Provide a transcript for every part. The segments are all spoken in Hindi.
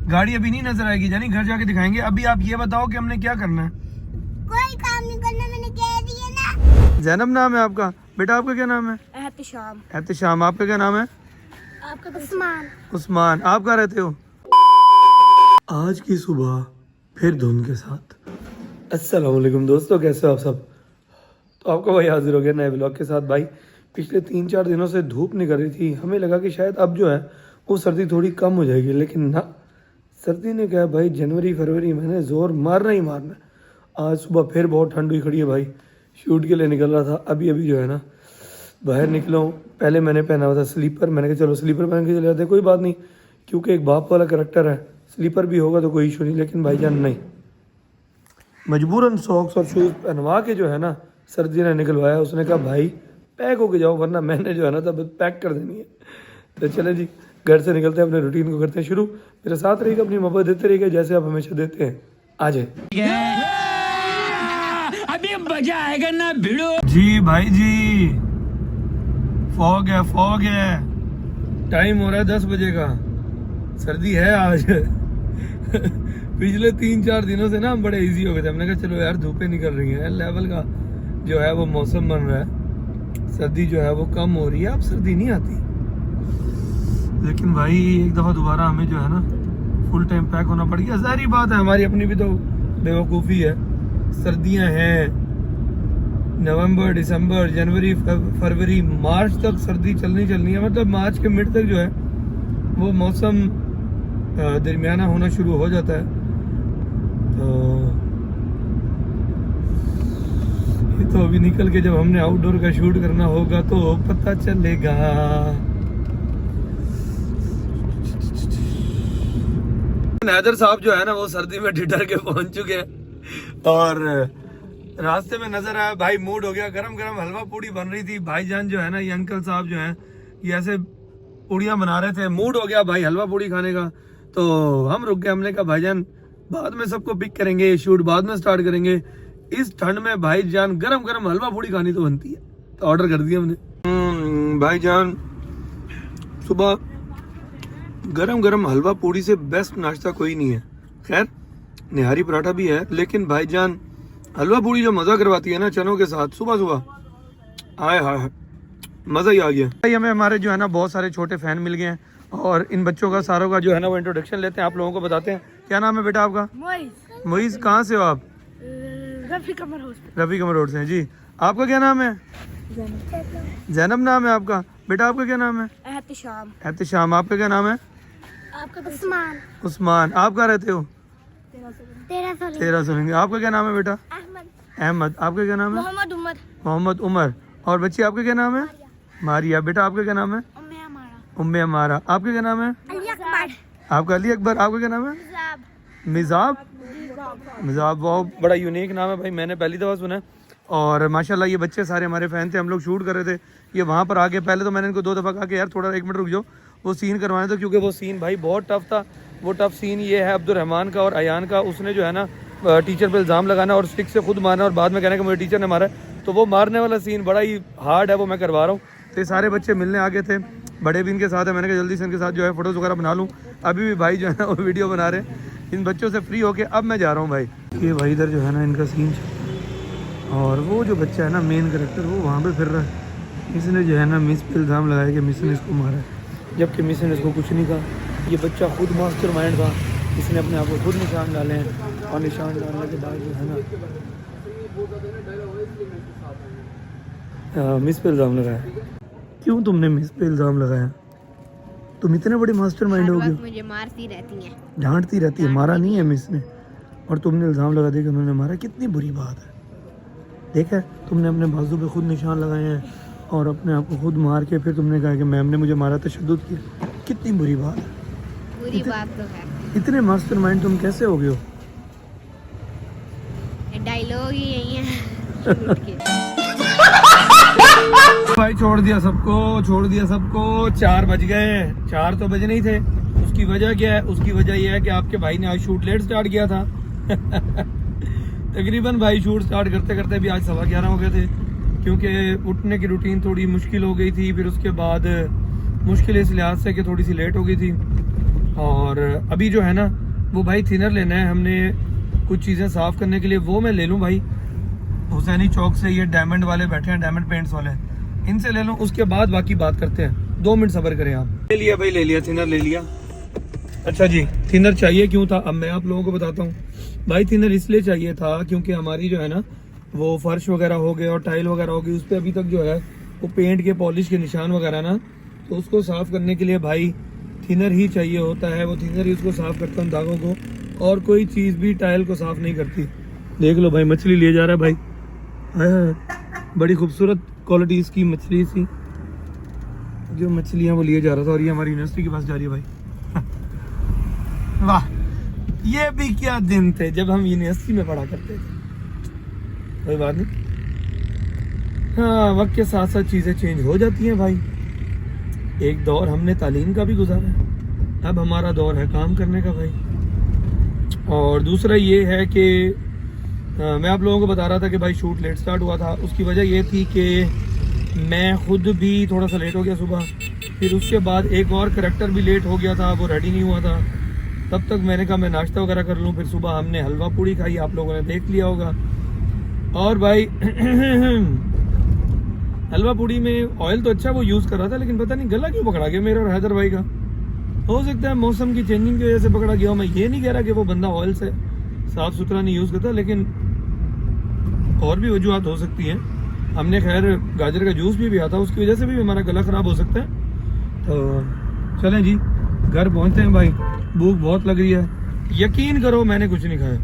गाड़ी अभी नहीं नजर आएगी जानी, घर जाके दिखाएंगे। अभी आप ये बताओ कि हमने क्या करना है। कोई काम नहीं करना, मैंने कह दिया ना। जैनब नाम है आपका? बेटा आपका क्या नाम है? एहतिशाम। एहतिशाम। आपका क्या नाम है? आपका उस्मान। उस्मान। आप कहाँ रहते हो? आज की सुबह फिर धुंध के साथ। अस्सलाम वालेकुम दोस्तों, कैसे हो आप सब? तो आपका भाई हाजिर हो गया नए ब्लॉग के साथ। भाई पिछले 3-4 दिनों से धूप निकल रही थी, हमें लगा कि शायद अब जो है वो सर्दी थोड़ी कम हो जाएगी, लेकिन ना, सर्दी ने क्या भाई, जनवरी फरवरी महीने जोर मारना ही मारना। आज सुबह फिर बहुत ठंड हुई खड़ी है भाई। शूट के लिए निकल रहा था, अभी जो है ना बाहर निकला हूँ। पहले मैंने पहना हुआ था स्लीपर, मैंने कहा चलो स्लीपर पहन के चले जाते, कोई बात नहीं, क्योंकि एक बाप वाला करैक्टर है, स्लीपर भी होगा तो कोई इशू नहीं। लेकिन भाईजान नहीं, मजबूरन सॉक्स और शूज़ पहनवा के जो है ना सर्दी ने निकलवाया। उसने कहा भाई पैक होके जाओ, वरना मैंने जो है ना तब पैक कर देनी है। तो चले जी, घर से निकलते हैं, अपने रूटीन को करते हैं शुरू। मेरे साथ रहिएगा, अपनी मोहब्बत देते रहिएगा जैसे आप हमेशा देते हैं। आ जाए, अभी मजा आएगा ना भिड़ो जी। भाई जी फॉग है, टाइम हो रहा है 10 बजे का, सर्दी है आज। पिछले 3-4 दिनों से ना हम बड़े इजी हो गए थे। हमने कहा चलो यार धूपें निकल रही हैं, लेवल का जो है वो मौसम बन रहा है, सर्दी जो है वो कम हो रही है, अब सर्दी नहीं आती। लेकिन भाई एक दफ़ा दोबारा हमें जो है ना फुल टाइम पैक होना पड़ गया। ज़ाहिर बात है, हमारी अपनी भी तो बेवकूफ़ी है। सर्दियां हैं, नवंबर, दिसंबर, जनवरी, फरवरी, मार्च तक सर्दी चलनी है। मतलब मार्च के मिड तक जो है वो मौसम दरमियाना होना शुरू हो जाता है। तो अभी निकल के जब हमने आउटडोर का शूट करना होगा तो पता चलेगा। हैदर साहब जो है ना वो सर्दी में ठिठर के पहुंच चुके हैं, और रास्ते में नजर आया भाई, मूड हो गया, गरम गरम हलवा पूड़ी बन रही थी। भाईजान जो है ना, ये अंकल साहब जो हैं, ये ऐसे पूड़ियां बना रहे थे, मूड हो गया भाई हलवा पूड़ी खाने का। तो हम रुक गए, हमने कहा भाईजान बाद में सबको पिक करेंगे, शूट बाद में स्टार्ट करेंगे, इस ठंड में भाईजान गरम गरम हलवा पूड़ी खानी तो बनती है। तो ऑर्डर कर दिया हमने। भाईजान सुबह गरम गरम हलवा पूड़ी से बेस्ट नाश्ता कोई नहीं है। खैर निहारी पराठा भी है, लेकिन भाईजान हलवा पूड़ी जो मज़ा करवाती है ना चनों के साथ सुबह सुबह, आए हाय मज़ा ही आ गया। भाई हमें हमारे जो है ना बहुत सारे छोटे फैन मिल गए हैं, और इन बच्चों का सारों का जो है ना वो इंट्रोडक्शन लेते हैं, आप लोगों को बताते हैं। क्या नाम है बेटा आपका? मोइज। कहाँ से हो आप? रफी कमर रोड से हैं जी। आपका क्या नाम है? जैनब नाम है आपका? बेटा आपका क्या नाम है? एहतिशाम। आपका क्या नाम है? उस्मान। आप कहाँ रहते हो? 13 आपका क्या नाम है बेटा? अहमद। आपका क्या नाम है? मोहम्मद उमर। और बच्ची आपका क्या नाम है? मारिया। बेटा आपका क्या नाम है? उम्मे अमारा। आपका क्या नाम है? आपका अली अकबर। आपका क्या नाम है? मिजाब। बहुत बड़ा यूनिक नाम है भाई, मैंने पहली दफ़ा सुना है। और माशाल्लाह ये बच्चे सारे हमारे फ़ैन थे, हम लोग शूट कर रहे थे, ये वहाँ पर आके पहले तो मैंने इनको 2 दफ़ा कहा कि यार थोड़ा 1 मिनट रुक जाओ, वो सीन करवाने दो, क्योंकि वो सीन भाई बहुत टफ था। वो टफ सीन ये है अब्दुलरहमान का और अयान का। उसने जो है ना टीचर पे इल्ज़ाम लगाना और स्टिक से खुद मारना और बाद में कहना कि मुझे टीचर ने मारा है, तो वो मारने वाला सीन बड़ा ही हार्ड है, वो मैं करवा रहा हूँ। तो ये सारे बच्चे मिलने आ गए थे, बड़े भी इनके साथ है, मैंने कहा जल्दी से इनके साथ जो है फ़ोटोज़ वगैरह बना लूँ। अभी भी भाई जो है ना वो वीडियो बना रहे हैं। इन बच्चों से फ्री होके अब मैं जा रहा हूँ भाई। ये भाई इधर जो है ना इनका सीन, और वो जो बच्चा है ना मेन कैरेक्टर, वो वहाँ पे फिर रहा है। इसने जो है ना मिस पे इल्ज़ाम लगाया कि मिस ने इसको मारा है, जबकि मिस ने इसको कुछ नहीं कहा। ये बच्चा खुद मास्टर माइंड था, इसने अपने आप को खुद निशान डाले हैं, और निशान डालने के बाद जो है ना मिस पे इल्ज़ाम लगाया। क्यों तुमने मिस पे इल्ज़ाम लगाया? तुम इतने बड़े मास्टर माइंड हो गए, मुझे मारती रहती हैं, डांटती रहती है, मारा नहीं है मिस ने, और तुमने इल्ज़ाम लगा दिया कि उन्होंने मारा। कितनी बुरी बात है। देखा, तुमने अपने बाजू पे खुद निशान लगाए हैं और अपने आप को खुद मार के फिर तुमने कहा कि मैम ने मुझे मारा, तशद्दुद किया। कितनी बुरी बात है। बुरी बात तो है। इतने मास्टर माइंड तुम कैसे हो गए हो? डायलॉग ही यही है। भाई छोड़ दिया सबको, 4 बज गए। 4 तो बजे नहीं थे। उसकी वजह क्या है? उसकी वजह यह है कि आपके भाई ने आज शूट लेट स्टार्ट किया था। तकरीबन भाई शूट स्टार्ट करते करते भी आज 11:15 हो गए थे, क्योंकि उठने की रूटीन थोड़ी मुश्किल हो गई थी। फिर उसके बाद मुश्किल इस लिहाज से कि थोड़ी सी लेट हो गई थी, और अभी जो है ना वो भाई थिनर लेना है हमने कुछ चीज़ें साफ़ करने के लिए, वो मैं ले लूँ भाई हुसैनी चौक से। ये डायमंड वाले बैठे हैं, डायमंड पेंट्स वाले, इनसे ले लूँ, उसके बाद बाकी बात करते हैं। 2 मिनट सब्र करें आप। ले लिया भाई, ले लिया, थिनर ले लिया। अच्छा जी, थिनर चाहिए क्यों था अब मैं आप लोगों को बताता हूँ। भाई थिनर इसलिए चाहिए था क्योंकि हमारी जो है ना वो फर्श वगैरह हो गए और टाइल वगैरह हो गई, उस पर अभी तक जो है वो पेंट के पॉलिश के निशान वगैरह ना, तो उसको साफ़ करने के लिए भाई थिनर ही चाहिए होता है। वो थिनर ही उसको साफ़ करता है दागों को, और कोई चीज़ भी टाइल को साफ़ नहीं करती। देख लो भाई मछली ले जा रहा है भाई, बड़ी खूबसूरत क्वालिटी इसकी मछली सी, जो मछलियाँ वो लिए जा रहा था। और ये हमारी यूनिवर्सिटी के पास जा रही है भाई। वाह, ये भी क्या दिन थे जब हम यूनिवर्सिटी में पढ़ा करते थे। कोई बात नहीं, हाँ वक्त के साथ साथ चीज़ें चेंज हो जाती हैं भाई। एक दौर हमने तालीम का भी गुजारा है, अब हमारा दौर है काम करने का भाई। और दूसरा ये है कि मैं आप लोगों को बता रहा था कि भाई शूट लेट स्टार्ट हुआ था। उसकी वजह ये थी कि मैं खुद भी थोड़ा सा लेट हो गया सुबह, फिर उसके बाद एक और करैक्टर भी लेट हो गया था, वो रेडी नहीं हुआ था। तब तक मैंने कहा मैं नाश्ता वगैरह कर लूँ। फिर सुबह हमने हलवा पूड़ी खाई, आप लोगों ने देख लिया होगा। और भाई हलवा पूड़ी में ऑयल तो अच्छा वो यूज़ कर रहा था, लेकिन पता नहीं गला क्यों पकड़ा गया मेरा और हैदर भाई का। हो सकता है मौसम की चेंजिंग की वजह से पकड़ा गया हो। मैं ये नहीं कह रहा कि वो बंदा ऑयल से साफ़ सुथरा नहीं यूज़ करता, लेकिन और भी वजूहत हो सकती हैं। हमने खैर गाजर का जूस भी पिया था, उसकी वजह से भी हमारा गला ख़राब हो सकता है। तो चलें जी, घर पहुँचते हैं भाई, भूख बहुत लग रही है। यकीन करो मैंने कुछ नहीं खाया,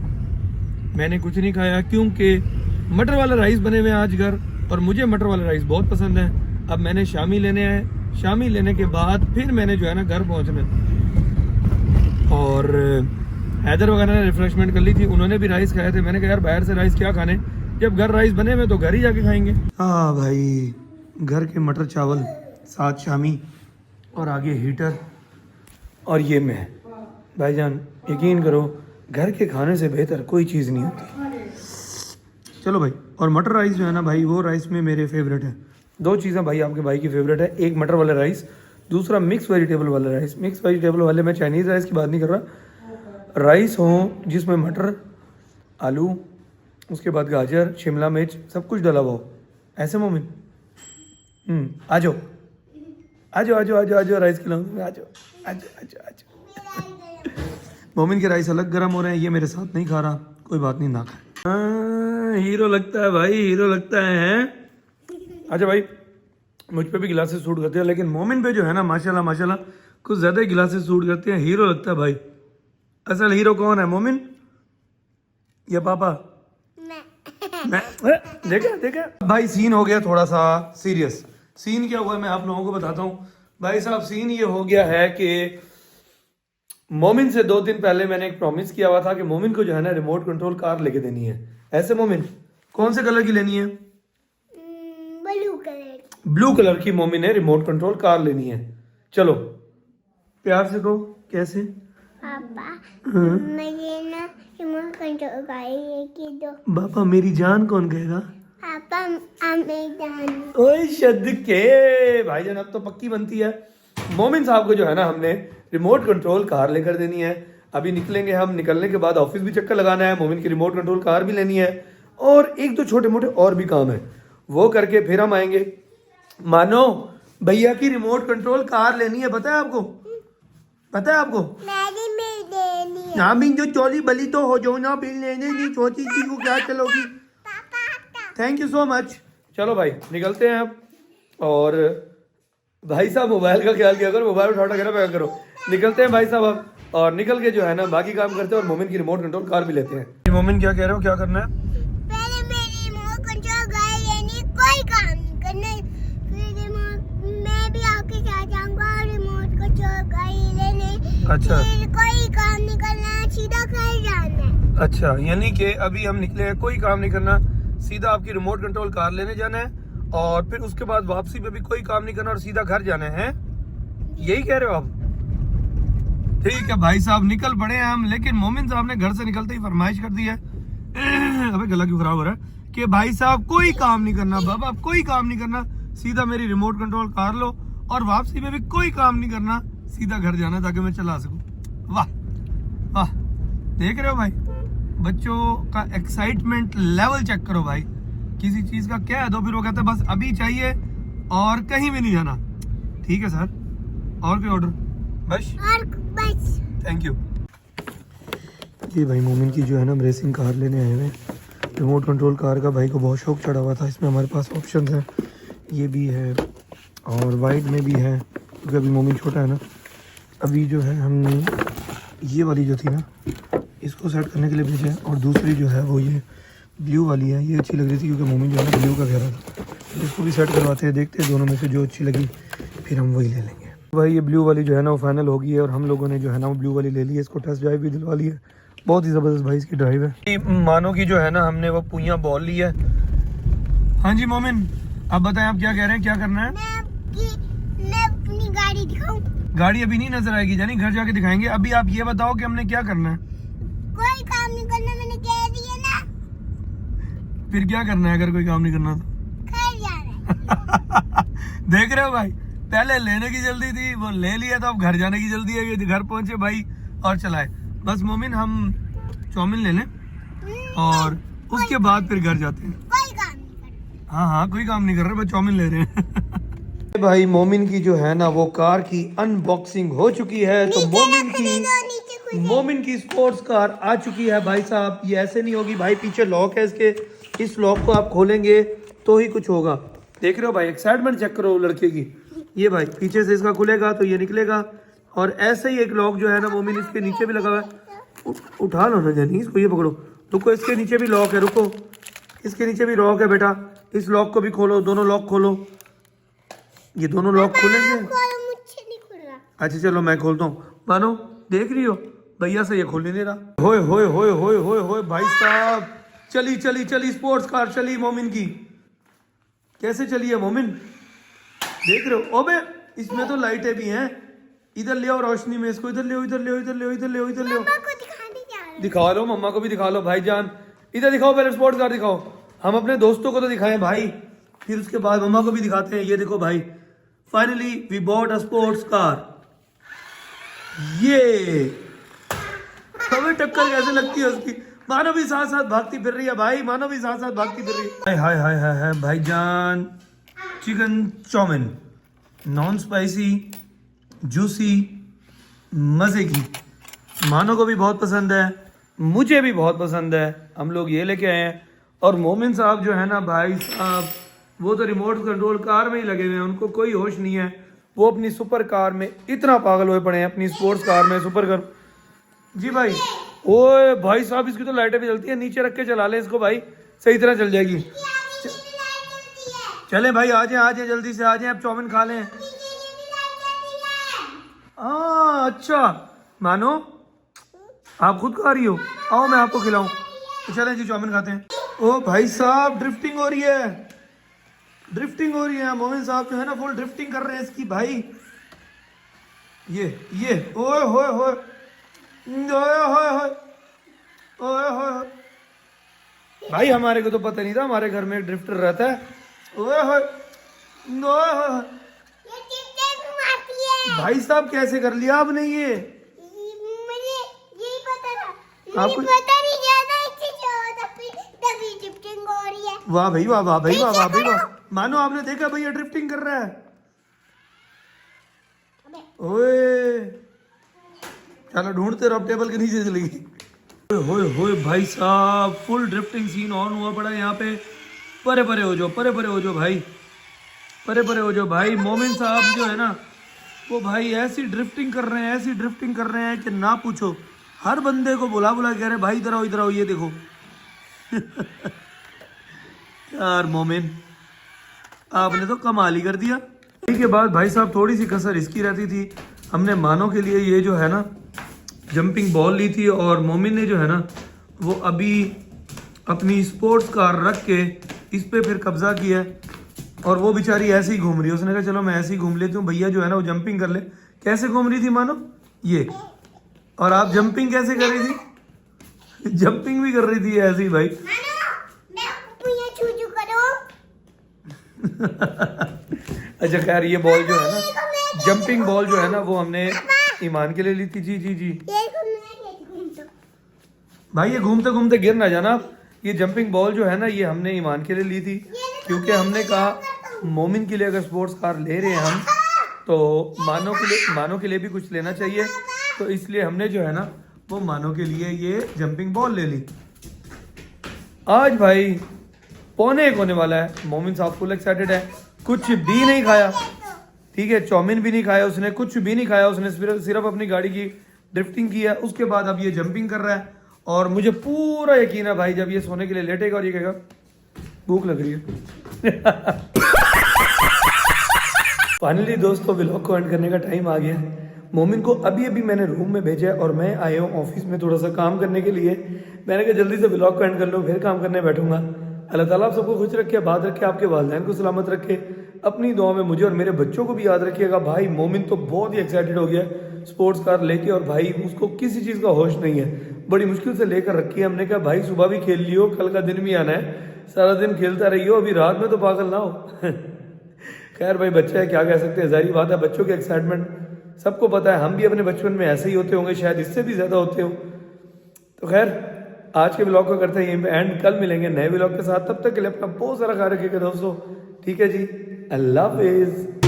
मैंने कुछ नहीं खाया क्योंकि मटर वाला राइस बने हुए आज घर, और मुझे मटर वाला राइस बहुत पसंद है। अब मैंने शामी लेने हैं, शामी लेने के बाद फिर मैंने जो है ना घर पहुँचना। और हैदर वगैरह ने रिफ्रेशमेंट कर ली थी, उन्होंने भी राइस खाए थे। मैंने कहा यार बाहर से राइस क्या खाने, जब घर राइस बने हुए तो घर ही जाके खाएंगे। हाँ भाई, घर के मटर चावल, साथ शामी, और आगे हीटर, और ये मैं। भाईजान यकीन करो घर के खाने से बेहतर कोई चीज़ नहीं होती। चलो भाई, और मटर राइस जो है ना भाई, वो राइस में मेरे फेवरेट है। 2 चीज़ें भाई आपके भाई की फेवरेट है, एक मटर वाला राइस, दूसरा मिक्स वेजिटेबल वाला राइस। मिक्स वेजिटेबल वाले में चाइनीज़ राइस की बात नहीं कर रहा, राइस हो जिसमें मटर, आलू, उसके बाद गाजर, शिमला मिर्च, सब कुछ डला हुआ हो। ऐसे मोमिन आ जाओ आ जाओ आ जाओ आ जाओ आ जाओ, राइस खिलाऊंगा, आ जाओ आ जाओ आ जाओ आ जाओ। मोमिन के राइस अलग गर्म हो रहे हैं, ये मेरे साथ नहीं खा रहा, कोई बात नहीं, ना खाए। हीरो लगता है भाई, हीरो लगता है। अच्छा भाई, मुझ पे भी गिलासेस सूट करते हैं, लेकिन मोमिन पे जो है ना माशाल्लाह माशाल्लाह कुछ ज़्यादा ही गिलासेस सूट करते हैं। हीरो लगता है भाई। असल हीरो कौन है, मोमिन या पापा? मैं देखा देखा भाई। सीन हो गया थोड़ा सा सीरियस। सीन क्या हुआ मैं आप लोगों को बताता हूँ भाई साहब। सीन ये हो गया है कि मोमिन से 2 दिन पहले मैंने एक प्रॉमिस किया हुआ था कि मोमिन को जो है ना रिमोट कंट्रोल कार लेके देनी है। ऐसे मोमिन, कौन से कलर की लेनी है? ब्लू कलर की मोमिन ने रिमोट कंट्रोल कार लेनी है। चलो प्यार से कहो, कैसे? पापा मुझे ना रिमोट कंट्रोल कार लेके दो। पापा मेरी जान कौन कहेगा? पापा मेरी जान। ओए शद के भाईजान, अब तो पक्की बनती है। मोमिन साहब को जो है ना हमने रिमोट कंट्रोल कार लेकर देनी है। अभी निकलेंगे हम, निकलने के बाद ऑफिस भी चक्कर लगाना है, मोमिन की रिमोट कंट्रोल कार भी लेनी है, और 1-2 छोटे मोटे और भी काम है, वो करके फिर हम आएंगे। मानो भैया की रिमोट कंट्रोल कार लेनी है, पता है आपको? पता है आपको? हाँ भी जो चोली बली तो हो जो ना, बिल लेने की छोटी सी को क्या चलोगी। Thank you so much. चलो भाई निकलते हैं अब। और भाई साहब मोबाइल का ख्याल किया करो, मोबाइल उठा कर पैक करो। निकलते हैं भाई साहब अब, और निकल के जो है ना बाकी काम करते हैं, और मोमिन की रिमोट कंट्रोल कार भी लेते हैं। मोमिन क्या कह रहे हो, क्या करना है? पहले मेरी रिमोट कंट्रोल कार लेनी, कोई काम नहीं करना, फिर मैं भी आपके साथ जाऊंगा रिमोट कंट्रोल कार लेने। अच्छा, फिर कोई काम नहीं करना, सीधा घर जाना है। अच्छा, यानी कि अभी हम निकले हैं, कोई काम नहीं करना, सीधा आपकी रिमोट कंट्रोल कार लेने जाना है, और फिर उसके बाद वापसी पे भी कोई काम नहीं करना और सीधा घर जाना है। यही कह रहे हो आप? ठीक है भाई साहब, निकल पड़े हैं हम। लेकिन मोमिन साहब ने घर से निकलते ही फरमाइश कर दी है, अबे गला क्यों खराब हो रहा है, कि भाई साहब कोई काम नहीं करना, बाबा कोई काम नहीं करना, सीधा मेरी रिमोट कंट्रोल कार लो, और वापसी में भी कोई काम नहीं करना, सीधा घर जाना ताकि मैं चला सकूं। वाह, देख रहे हो भाई, बच्चों का एक्साइटमेंट लेवल चेक करो भाई। किसी चीज का कह दो फिर वो कहते हैं बस अभी चाहिए और कहीं भी नहीं जाना। ठीक है सर, और कोई ऑर्डर? बस थैंक यू। ये भाई मोमिन की जो है ना रेसिंग कार लेने आए हुए हैं। रिमोट कंट्रोल कार का भाई को बहुत शौक चढ़ा हुआ था। इसमें हमारे पास ऑप्शन है, ये भी है और वाइट में भी है, क्योंकि अभी मोमिन छोटा है ना। अभी जो है हमने ये वाली जो थी ना, इसको सेट करने के लिए भेजा है, और दूसरी जो है वो ये ब्लू वाली है। ये अच्छी लग रही थी क्योंकि मोमिन जो है ना ब्लू का कह रहा था। इसको भी सेट करवाते हैं, देखते हैं दोनों में से जो अच्छी लगी फिर हम वही ले लेंगे। भाई ये ब्लू वाली जो है ना वो फाइनल हो गई है, और हम लोगों ने जो है ना वो ब्लू वाली ले ली है। इसको टेस्ट ड्राइव भी दिलवा ली है, बहुत ही ज़बरदस्त भाई इसकी ड्राइव है। मानो की जो है ना हमने वो पुइयाँ बॉल ली है। हाँ जी मोमिन, आप बताएं आप क्या कह रहे हैं, क्या करना है? मैं अपनी गाड़ी दिखाऊं? गाड़ी अभी नहीं नजर आएगी जानी, घर जाके दिखाएंगे। अभी आप ये बताओ कि हमने क्या करना है? कोई काम नहीं करना, मैंने कह दिया ना। फिर क्या करना है अगर कोई काम नहीं करना तो? घर जाना है। देख रहे हो भाई, पहले लेने की जल्दी थी, वो ले लिया, तो अब घर जाने की जल्दी है कि घर पहुंचे भाई और चलाए। बस मोमिन हम चाउमीन ले लें और उसके बाद फिर घर जाते हैं। कोई काम नहीं करना। हाँ हाँ, कोई काम नहीं कर रहे, बस चाउमीन ले रहे हैं। भाई मोमिन की जो है ना वो कार की अनबॉक्सिंग हो चुकी है। तो मोमिन की स्पोर्ट्स कार आ चुकी है भाई साहब। ये ऐसे नहीं होगी भाई, पीछे लॉक है इसके, इस लॉक को आप खोलेंगे तो ही कुछ होगा। देख रहे हो भाई, एक्साइटमेंट चेक करो लड़के की। ये भाई पीछे से इसका खुलेगा तो ये निकलेगा, और ऐसे ही एक लॉक जो है ना मोमिन इसके नीचे भी लगा हुआ है। उठा लो ना जानी इसको, ये पकड़ो, रुको, इसके नीचे भी लॉक है, रुको, इसके नीचे भी लॉक है बेटा। इस लॉक को भी खोलो, दोनों लॉक खोलो। ये दोनों लॉक खोलेंगे। मुझसे नहीं खुल रहा। अच्छा चलो मैं खोलता हूँ। मानो देख रही हो, भैया से ये खोल नहीं दे रहा। होए होए होए होए होए होए भाई साहब, चली चली चली स्पोर्ट्स कार चली मोमिन की। कैसे चली है मोमिन, देख रहे हो? ओबे इसमें तो लाइटें भी हैं। इधर ले आओ रोशनी में इसको, इधर ले आओ, इधर ले आओ, इधर ले आओ, इधर ले आओ, इधर ले आओ। दिखा लो मम्मा को भी दिखा लो भाईजान। इधर दिखाओ, पहले स्पोर्ट्स कार दिखाओ। हम अपने दोस्तों को तो दिखाएं भाई, फिर उसके बाद मम्मा को भी दिखाते हैं। ये देखो भाई, finally we bought a sports car. ये हमें टक्कर कैसे लगती है उसकी। मानो भी साथ साथ भागती फिर रही है भाई, मानो भी साथ साथ भागती फिर रही है। हाय हाय हाय हाय भाईजान, chicken chowmein non spicy juicy मजे की। मानो को भी बहुत पसंद है, मुझे भी बहुत पसंद है। हम लोग ये लेके आए हैं। और मोमिन साहब जो है ना भाई साहब, वो तो रिमोट कंट्रोल कार में ही लगे हुए हैं, उनको कोई होश नहीं है। वो अपनी सुपर कार में इतना पागल हुए पड़े हैं, अपनी स्पोर्ट्स कार में, सुपर कार। जी भाई, ओए भाई साहब, इसकी तो लाइटें भी जलती है। नीचे रख के चला ले इसको भाई, सही तरह चल जाएगी। चले भाई, आ जाए जल्दी से आ जाए, अब चाउमीन खा लें। हाँ अच्छा, मानो आप खुद खा रही हो, आओ मैं आपको खिलाऊं। तो चलें जी चाउमीन खाते हैं। ओ भाई साहब, ड्रिफ्टिंग हो रही है, ड्रिफ्टिंग हो रही है। मोमिन साहब जो है ना फुल ड्रिफ्टिंग कर रहे हैं इसकी भाई। ये ओए होए होए ओए होए होए ओए होए भाई, हमारे को तो पता नहीं था हमारे घर में एक ड्रिफ्टर रहता है। ओए होए ओए होए भाई साहब, कैसे कर लिया आपने ये? मुझे यही पता था, आपको पता नहीं ज्यादा इससे क्या होता, तभी ड्रिफ्टिंग हो रही है। वाह भाई वाह, वाह भाई वाह, वाह भाई वाह। मानो आपने देखा भैया ड्रिफ्टिंग कर रहा है। ओए चलो ढूंढते रहो, टेबल के नीचे चली गई। होए होए भाई साहब, फुल ड्रिफ्टिंग सीन ऑन हुआ पड़ा है यहाँ पे। परे परे हो जाओ, परे परे हो जाओ भाई, परे परे हो जाओ भाई। मोमिन साहब जो है ना वो भाई ऐसी ड्रिफ्टिंग कर रहे हैं, ऐसी ड्रिफ्टिंग कर रहे हैं कि ना पूछो। हर बंदे को बुला बुला कह रहे भाई इधर आओ, इधर आओ, ये देखो। यार मोमिन, आपने तो कमाल ही कर दिया। के बाद भाई साहब थोड़ी सी कसर इसकी रहती थी। हमने मानो के लिए ये जो है ना जंपिंग बॉल ली थी, और मोमिन ने जो है ना वो अभी अपनी स्पोर्ट्स कार रख के इस पे फिर कब्जा किया है, और वो बेचारी ऐसे ही घूम रही है। उसने कहा चलो मैं ऐसे ही घूम लेती हूँ, भैया जो है ना वो जंपिंग कर ले। कैसे घूम रही थी मानो ये, और आप जंपिंग कैसे कर रही थी? जंपिंग भी कर रही थी ऐसे ही भाई। अच्छा खैर, ये बॉल जो है ना जंपिंग बॉल जो है ना वो हमने ईमान के लिए ली थी। जी जी जी, भाई ये घूमते घूमते गिर ना जाना। ये जंपिंग बॉल जो है ना ये हमने ईमान के लिए ली थी, क्योंकि हमने कहा मोमिन के लिए अगर स्पोर्ट्स कार ले रहे हैं हम तो मानो के लिए भी कुछ लेना चाहिए, तो इसलिए हमने जो है ना वो मानो के लिए ये जंपिंग बॉल ले ली। आज भाई 1:45 होने वाला है, मोमिन साहब फुल एक्साइटेड है, कुछ भी नहीं खाया, ठीक है, चाउमीन भी नहीं खाया उसने, कुछ भी नहीं खाया उसने, सिर्फ अपनी गाड़ी की ड्रिफ्टिंग की है। उसके बाद अब ये जंपिंग कर रहा है और मुझे पूरा यकीन है भाई जब ये सोने के लिए लेटेगा और ये कहेगा भूख लग रही है। फाइनली दोस्तों व्लॉग को एंड करने का टाइम आ गया। मोमिन को अभी अभी मैंने रूम में भेजा है और मैं आया हूँ ऑफिस में थोड़ा सा काम करने के लिए। मैंने कहा जल्दी से व्लॉग को एंड कर लो, फिर काम करने बैठूंगा। अल्लाह ताला आप सबको खुश रखे, बात रखे, आपके वालिदैन को सलामत रखे, अपनी दुआ में मुझे और मेरे बच्चों को भी याद रखिएगा। भाई मोमिन तो बहुत ही एक्साइटेड हो गया स्पोर्ट्स कार लेके, और भाई उसको किसी चीज़ का होश नहीं है, बड़ी मुश्किल से लेकर रखी है। हमने कहा भाई सुबह भी खेल लियो, कल का दिन भी आना है, सारा दिन खेलता रहियो, अभी रात में तो पागल ना हो। खैर भाई बच्चा है, क्या कह सकते हैं, जाहिर बात है बच्चों की एक्साइटमेंट सबको पता है, हम भी अपने बचपन में ऐसे ही होते होंगे, शायद इससे भी ज़्यादा होते हो। तो खैर आज के ब्लॉग को करते हैं यहीं पे एंड, कल मिलेंगे नए ब्लॉग के साथ, तब तक के लिए अपना बहुत सारा ख्याल रखिएगा दोस्तों, ठीक है जी, अल्लाह हाफिज़।